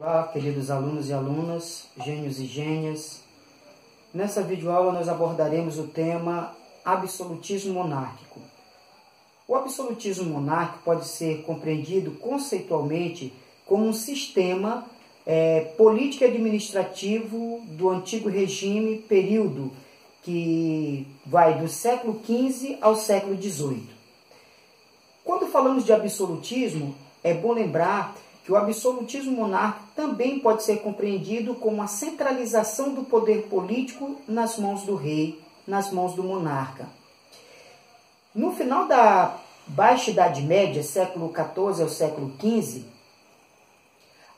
Olá, queridos alunos e alunas, gênios e gênias. Nessa videoaula nós abordaremos o tema absolutismo monárquico. O absolutismo monárquico pode ser compreendido conceitualmente como um sistema político e administrativo do antigo regime, período que vai do século XV ao século XVIII. Quando falamos de absolutismo, é bom lembrar que o absolutismo monárquico também pode ser compreendido como a centralização do poder político nas mãos do rei, nas mãos do monarca. No final da Baixa Idade Média, século XIV ao século XV,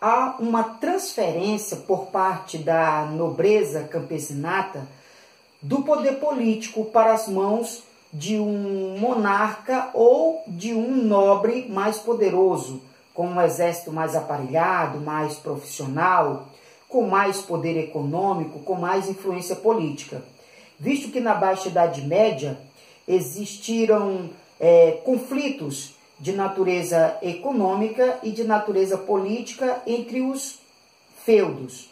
há uma transferência por parte da nobreza campesinata do poder político para as mãos de um monarca ou de um nobre mais poderoso, com um exército mais aparelhado, mais profissional, com mais poder econômico, com mais influência política. Visto que na Baixa Idade Média existiram conflitos de natureza econômica e de natureza política entre os feudos,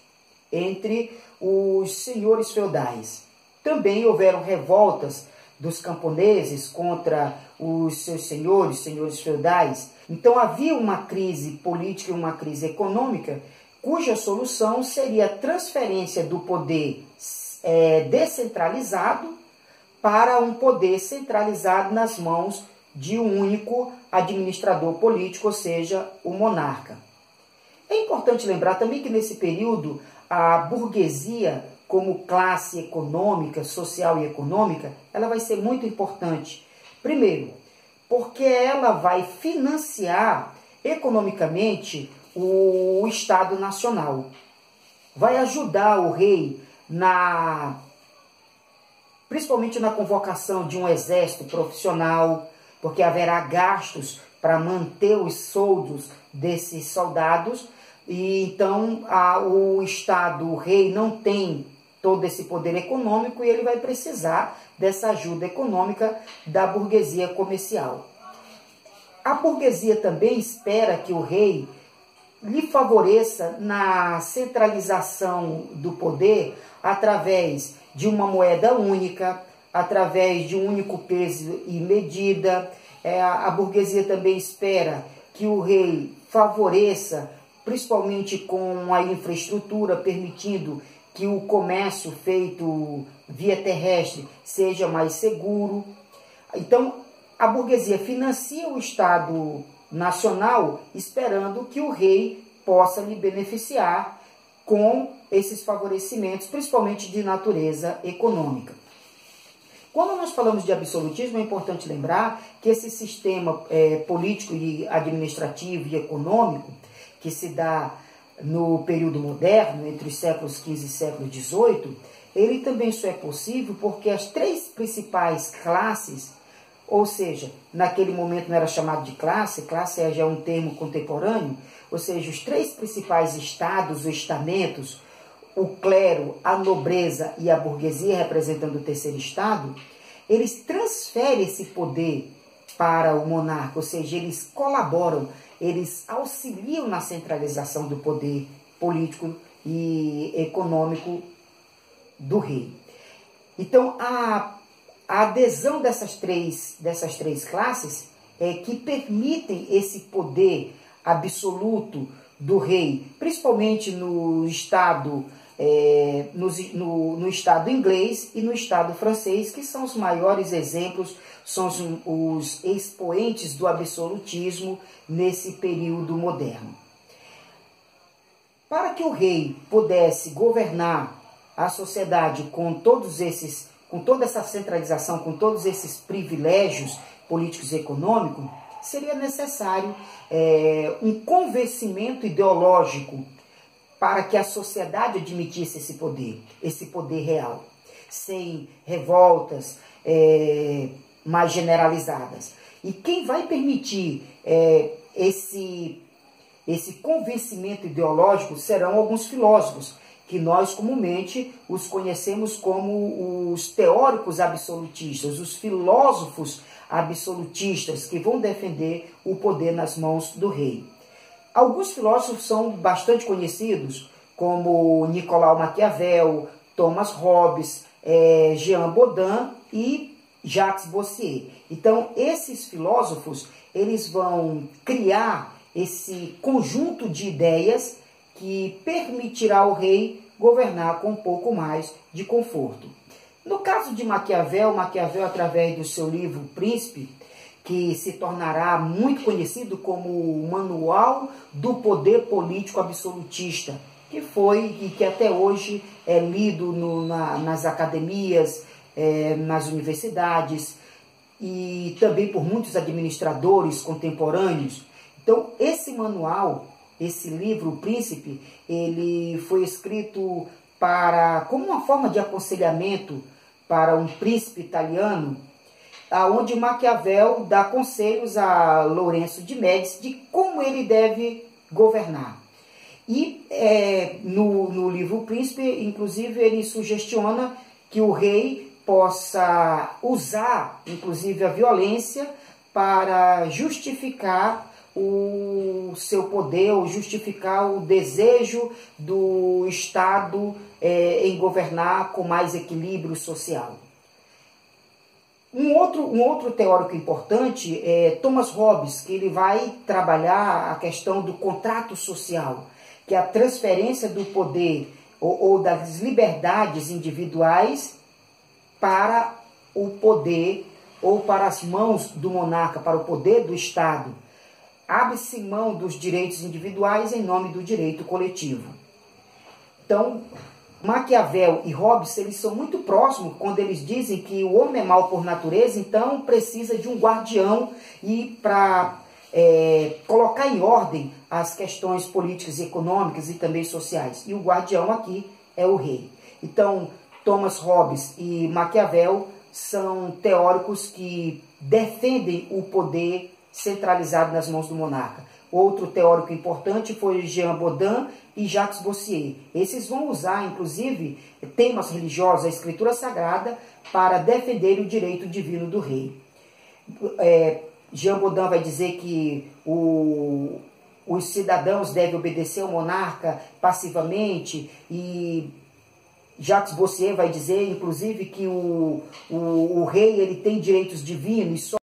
entre os senhores feudais. Também houveram revoltas dos camponeses contra os seus senhores feudais. Então havia uma crise política e uma crise econômica, cuja solução seria a transferência do poder descentralizado para um poder centralizado nas mãos de um único administrador político, ou seja, o monarca. É importante lembrar também que nesse período a burguesia, como classe econômica, social e econômica, ela vai ser muito importante. Primeiro, porque ela vai financiar economicamente o Estado Nacional. Vai ajudar o rei, principalmente na convocação de um exército profissional, porque haverá gastos para manter os soldos desses soldados. E então o Estado, o rei, não tem todo esse poder econômico e ele vai precisar dessa ajuda econômica da burguesia comercial. A burguesia também espera que o rei lhe favoreça na centralização do poder através de uma moeda única, através de um único peso e medida. A burguesia também espera que o rei favoreça, principalmente com a infraestrutura, permitindo que o comércio feito via terrestre seja mais seguro. Então, a burguesia financia o Estado Nacional esperando que o rei possa lhe beneficiar com esses favorecimentos, principalmente de natureza econômica. Quando nós falamos de absolutismo, é importante lembrar que esse sistema político e administrativo e econômico que se dá no período moderno, entre os séculos XV e século XVIII, ele também só é possível porque as três principais classes, ou seja, naquele momento não era chamado de classe já é um termo contemporâneo, ou seja, os três principais estados, os estamentos, o clero, a nobreza e a burguesia, representando o terceiro estado, eles transferem esse poder para o monarca, ou seja, eles colaboram, eles auxiliam na centralização do poder político e econômico do rei. Então, a adesão dessas três classes é que permitem esse poder absoluto do rei, principalmente no Estado, no Estado inglês e no Estado francês, que são os maiores exemplos, são os expoentes do absolutismo nesse período moderno. Para que o rei pudesse governar a sociedade com toda essa centralização, com todos esses privilégios políticos e econômicos, seria necessário um convencimento ideológico para que a sociedade admitisse esse poder real, sem revoltas mais generalizadas. E quem vai permitir esse convencimento ideológico serão alguns filósofos, que nós comumente os conhecemos como os teóricos absolutistas, os filósofos absolutistas, que vão defender o poder nas mãos do rei. Alguns filósofos são bastante conhecidos, como Nicolau Maquiavel, Thomas Hobbes, Jean Bodin e Jacques Bossier. Então, esses filósofos, eles vão criar esse conjunto de ideias que permitirá ao rei governar com um pouco mais de conforto. No caso de Maquiavel, através do seu livro Príncipe, que se tornará muito conhecido como o Manual do Poder Político Absolutista, que foi e que até hoje é lido nas academias, nas universidades e também por muitos administradores contemporâneos. Então, esse manual, esse livro, O Príncipe, ele foi escrito como uma forma de aconselhamento para um príncipe italiano, onde Maquiavel dá conselhos a Lourenço de Médici de como ele deve governar. E no livro O Príncipe, inclusive, ele sugestiona que o rei possa usar, inclusive, a violência para justificar o seu poder, ou justificar o desejo do Estado em governar com mais equilíbrio social. Um outro teórico importante é Thomas Hobbes, que ele vai trabalhar a questão do contrato social, que é a transferência do poder ou das liberdades individuais para o poder ou para as mãos do monarca, para o poder do Estado. Abre-se mão dos direitos individuais em nome do direito coletivo. Então, Maquiavel e Hobbes, eles são muito próximos quando eles dizem que o homem é mau por natureza, então precisa de um guardião e para colocar em ordem as questões políticas e econômicas e também sociais. E o guardião aqui é o rei. Então, Thomas Hobbes e Maquiavel são teóricos que defendem o poder centralizado nas mãos do monarca. Outro teórico importante foi Jean Bodin e Jacques Bossier. Esses vão usar, inclusive, temas religiosos, a Escritura Sagrada, para defender o direito divino do rei. Jean Bodin vai dizer que os cidadãos devem obedecer ao monarca passivamente, e Jacques Bossier vai dizer, inclusive, que o rei ele tem direitos divinos e só